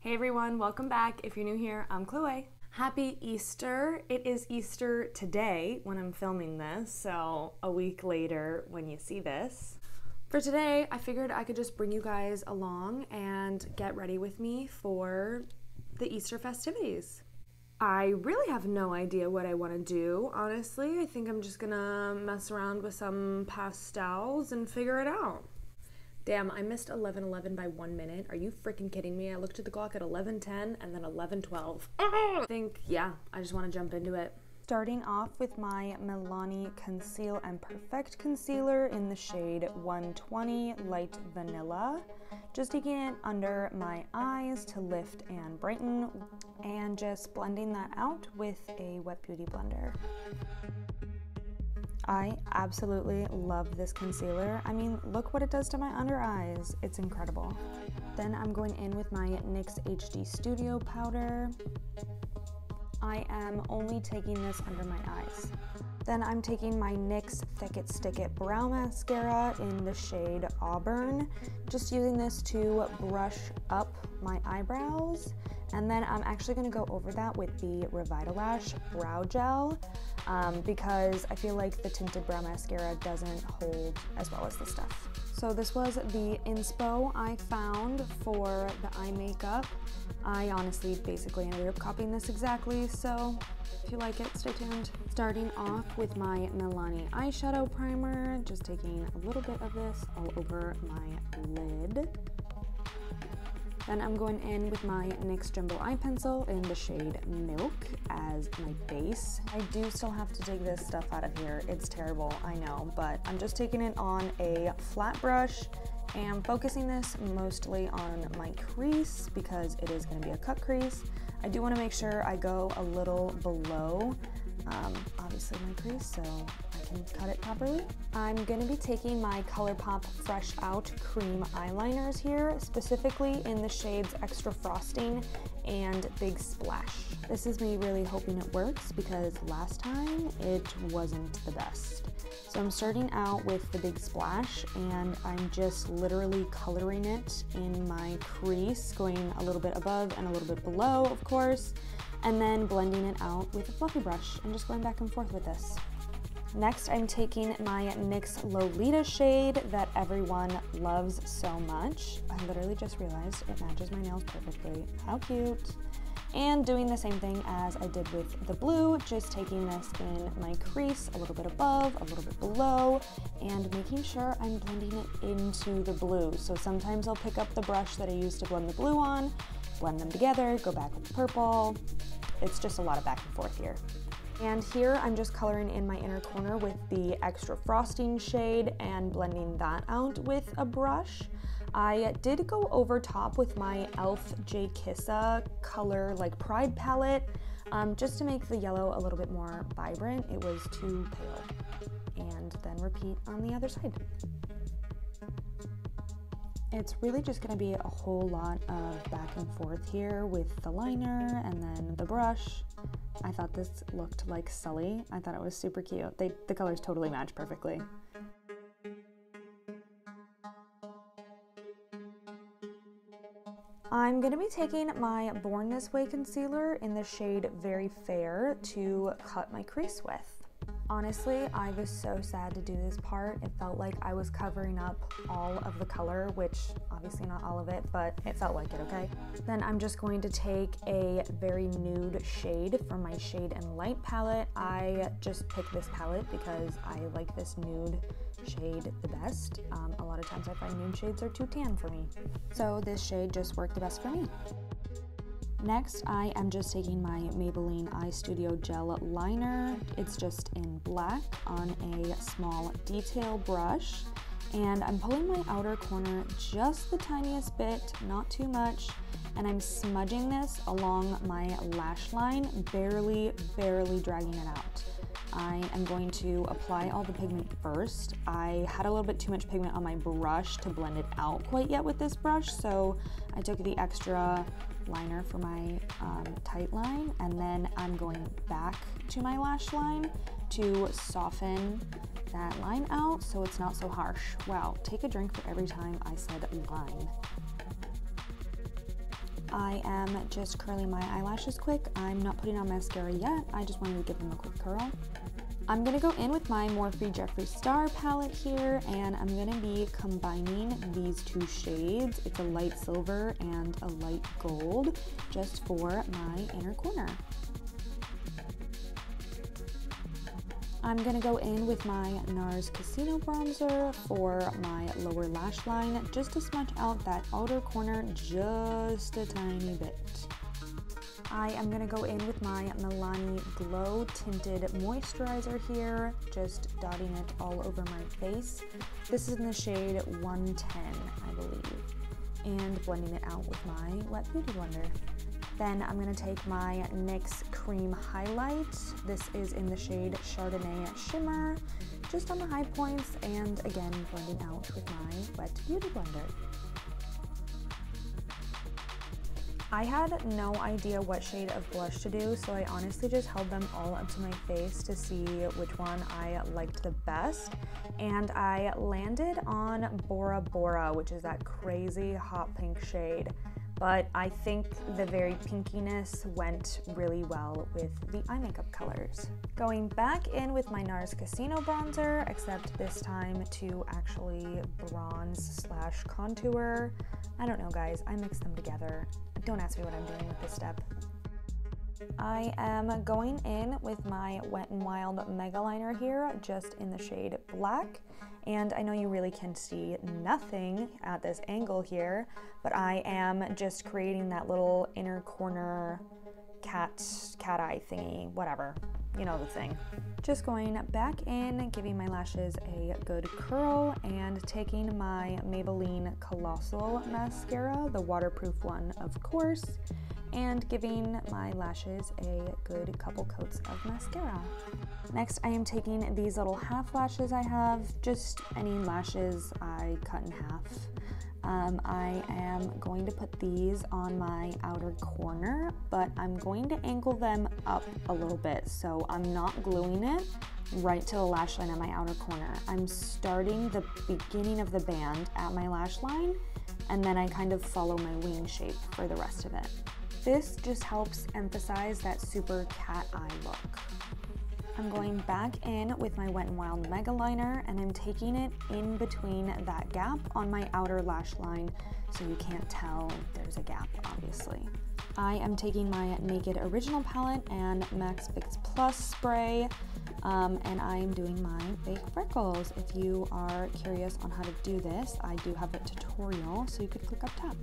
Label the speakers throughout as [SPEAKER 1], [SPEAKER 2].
[SPEAKER 1] Hey everyone, welcome back. If you're new here, I'm Chloe. Happy Easter. It is Easter today when I'm filming this, so a week later when you see this. For today, I figured I could just bring you guys along and get ready with me for the Easter festivities. I really have no idea what I want to do, honestly. I think I'm just gonna mess around with some pastels and figure it out. Damn, I missed 11:11 by 1 minute. Are you freaking kidding me? I looked at the clock at 11:10 and then 11:12. I think, yeah, I just want to jump into it. Starting off with my Milani Conceal and Perfect Concealer in the shade 120 Light Vanilla. Just taking it under my eyes to lift and brighten, and just blending that out with a Wet Beauty blender. I absolutely love this concealer. I mean, look what it does to my under eyes. It's incredible. Then I'm going in with my NYX HD Studio powder. I am only taking this under my eyes. Then I'm taking my NYX Thick It Stick It Brow Mascara in the shade Auburn. Just using this to brush up my eyebrows. And then I'm actually going to go over that with the Revitalash Brow Gel because I feel like the tinted brow mascara doesn't hold as well as this stuff. So this was the inspo I found for the eye makeup. I honestly basically ended up copying this exactly, so if you like it, stay tuned. Starting off with my Milani eyeshadow primer, just taking a little bit of this all over my lid. Then I'm going in with my NYX Jumbo Eye Pencil in the shade Milk as my base. I do still have to take this stuff out of here. It's terrible, I know, but I'm just taking it on a flat brush and focusing this mostly on my crease because it is going to be a cut crease. I do want to make sure I go a little below, obviously my crease, so I can cut it properly. I'm going to be taking my Colourpop Frwsh Out cream eyeliners here, specifically in the shades Extra Frosting and Big Splash. This is me really hoping it works because last time it wasn't the best. So I'm starting out with the Big Splash and I'm just literally coloring it in my crease, going a little bit above and a little bit below, of course, and then blending it out with a fluffy brush and just going back and forth with this. Next, I'm taking my NYX Lolita shade that everyone loves so much. I literally just realized it matches my nails perfectly. How cute. And doing the same thing as I did with the blue, just taking this in my crease, a little bit above, a little bit below, and making sure I'm blending it into the blue. So sometimes I'll pick up the brush that I used to blend the blue on, blend them together, go back with the purple. It's just a lot of back and forth here. And here I'm just coloring in my inner corner with the Extra Frosting shade and blending that out with a brush. I did go over top with my E.l.f. jkissa color like Pride palette just to make the yellow a little bit more vibrant. It was too pale. And then repeat on the other side. It's really just going to be a whole lot of back and forth here with the liner and then the brush. I thought this looked like Sully. I thought it was super cute. The colors totally match perfectly. I'm going to be taking my Born This Way concealer in the shade Very Fair to cut my crease with. Honestly, I was so sad to do this part. It felt like I was covering up all of the color, which obviously not all of it, but it felt like it, okay? Then I'm just going to take a very nude shade from my Shade and Light palette. I just picked this palette because I like this nude shade the best. A lot of times I find nude shades are too tan for me. So this shade just worked the best for me. Next, I am just taking my Maybelline eyestudio gel liner. It's just in black on a small detail brush. And I'm pulling my outer corner just the tiniest bit, not too much. And I'm smudging this along my lash line, barely dragging it out. I am going to apply all the pigment first. I had a little bit too much pigment on my brush to blend it out quite yet with this brush, so I took the extra liner for my tight line, and then I'm going back to my lash line to soften that line out so it's not so harsh. Wow, take a drink for every time I said line. I am just curling my eyelashes quick. I'm not putting on mascara yet. I just wanted to give them a quick curl. I'm going to go in with my Morphe Jeffree Star palette here, and I'm going to be combining these two shades. It's a light silver and a light gold, just for my inner corner. I'm going to go in with my NARS Casino Bronzer for my lower lash line, just to smudge out that outer corner just a tiny bit. I am going to go in with my Milani Glow Tinted Moisturizer here, just dotting it all over my face. This is in the shade 110, I believe, and blending it out with my Wet Beauty Blender. Then I'm going to take my NYX Cream Highlight. This is in the shade Chardonnay Shimmer, just on the high points, and again blending out with my Wet Beauty Blender. I had no idea what shade of blush to do, so I honestly just held them all up to my face to see which one I liked the best. And I landed on Bora, which is that crazy hot pink shade. But I think the very pinkiness went really well with the eye makeup colors. Going back in with my NARS Casino Bronzer, except this time to actually bronze / contour. I don't know, guys, I mixed them together. Don't ask me what I'm doing with this step. I am going in with my Wet n Wild Mega Liner here, just in the shade Black. And I know you really can see nothing at this angle here, but I am just creating that little inner corner cat eye thingy, whatever. You know the thing. Just going back in, giving my lashes a good curl, and taking my Maybelline Colossal Mascara, the waterproof one, of course, and giving my lashes a good couple coats of mascara. Next, I am taking these little half lashes I have, just any lashes I cut in half. I am going to put these on my outer corner, but I'm going to angle them up a little bit, so I'm not gluing it right to the lash line at my outer corner. I'm starting the beginning of the band at my lash line, and then I kind of follow my wing shape for the rest of it. This just helps emphasize that super cat eye look. I'm going back in with my Wet n Wild Mega Liner, and I'm taking it in between that gap on my outer lash line, so you can't tell there's a gap, obviously. I am taking my Naked Original palette and MAC Fix Plus spray, and I'm doing my fake freckles. If you are curious on how to do this, I do have a tutorial, so you could click up top.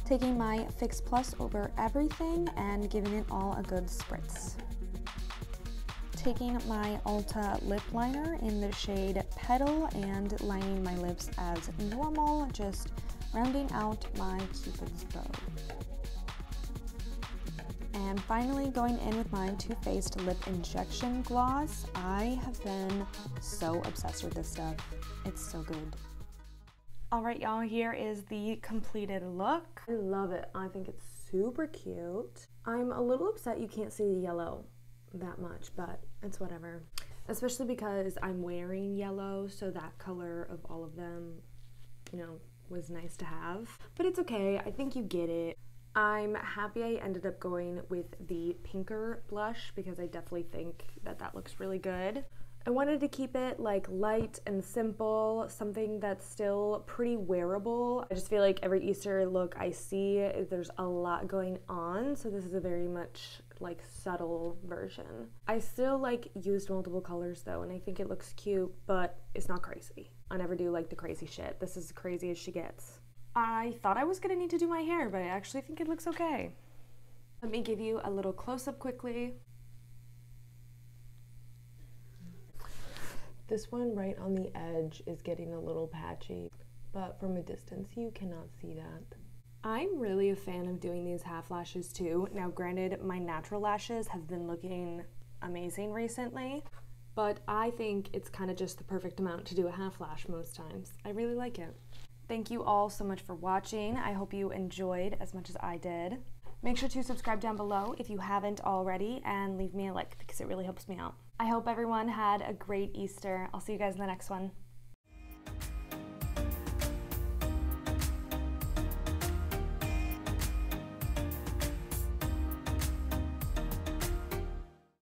[SPEAKER 1] Taking my Fix Plus over everything and giving it all a good spritz. Taking my Ulta lip liner in the shade Petal and lining my lips as normal, just rounding out my Cupid's bow. And finally going in with my Too Faced Lip Injection Gloss. I have been so obsessed with this stuff. It's so good. Alright y'all, here is the completed look. I love it. I think it's super cute. I'm a little upset you can't see the yellow that much, but it's whatever. Especially because I'm wearing yellow, so that color of all of them, you know, was nice to have. But it's okay, I think you get it. I'm happy I ended up going with the pinker blush because I definitely think that that looks really good. I wanted to keep it like light and simple, something that's still pretty wearable. I just feel like every Easter look I see, there's a lot going on, so this is a very much like subtle version. I still like used multiple colors though, and I think it looks cute, but it's not crazy. I never do like the crazy shit. This is as crazy as she gets. I thought I was gonna need to do my hair, but I actually think it looks okay. Let me give you a little close-up quickly. This one right on the edge is getting a little patchy, but from a distance you cannot see that. I'm really a fan of doing these half lashes too. Now granted, my natural lashes have been looking amazing recently, but I think it's kind of just the perfect amount to do a half lash most times. I really like it. Thank you all so much for watching. I hope you enjoyed as much as I did. Make sure to subscribe down below if you haven't already, and leave me a like because it really helps me out. I hope everyone had a great Easter. I'll see you guys in the next one.